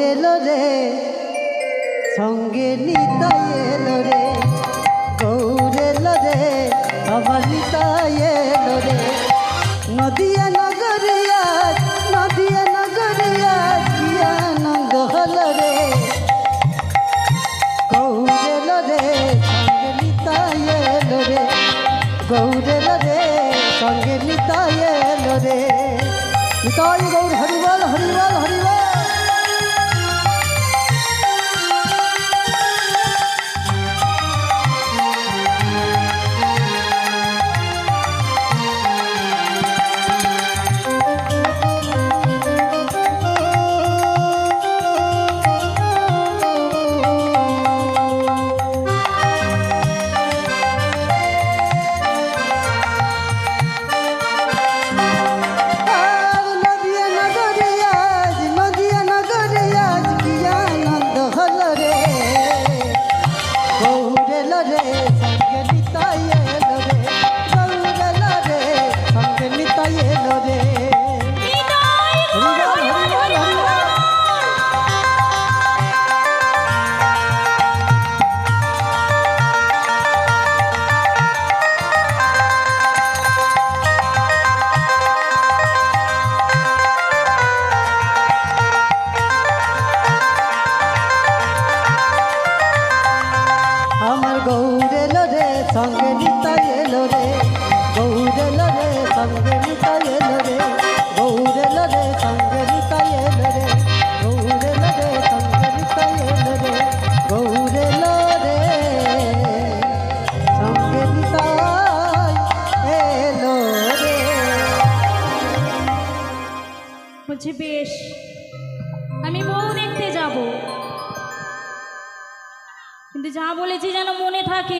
এলো রে সঙ্গে নিতাই এলো রে, গৌর এলো রে আমার নিতাই এলো রে। নদিয়া নগরিয়া নদিয়া নগরিয়া কি আনন্দ হলো রে, গৌর এলো রে সঙ্গে নিতাই এলো রে, গৌর এলো রে সঙ্গে নিতাই এলো রে। নিতাই গৌর হরিবল হরিবল হরিবল। সঙ্গে নিতাই এলো রে, গৌর এলো রে সঙ্গে নিতাই এলো রে, গৌর এলো রে সঙ্গে নিতাই এলো রে, গৌর এলো রে সঙ্গে নিতাই এলো রে, গৌর এলো রে সঙ্গে নিতাই এলো রে। বলছে বেশ আমি বউ দেখতে যাব, কিন্তু যা বলেছি যেন মনে থাকে।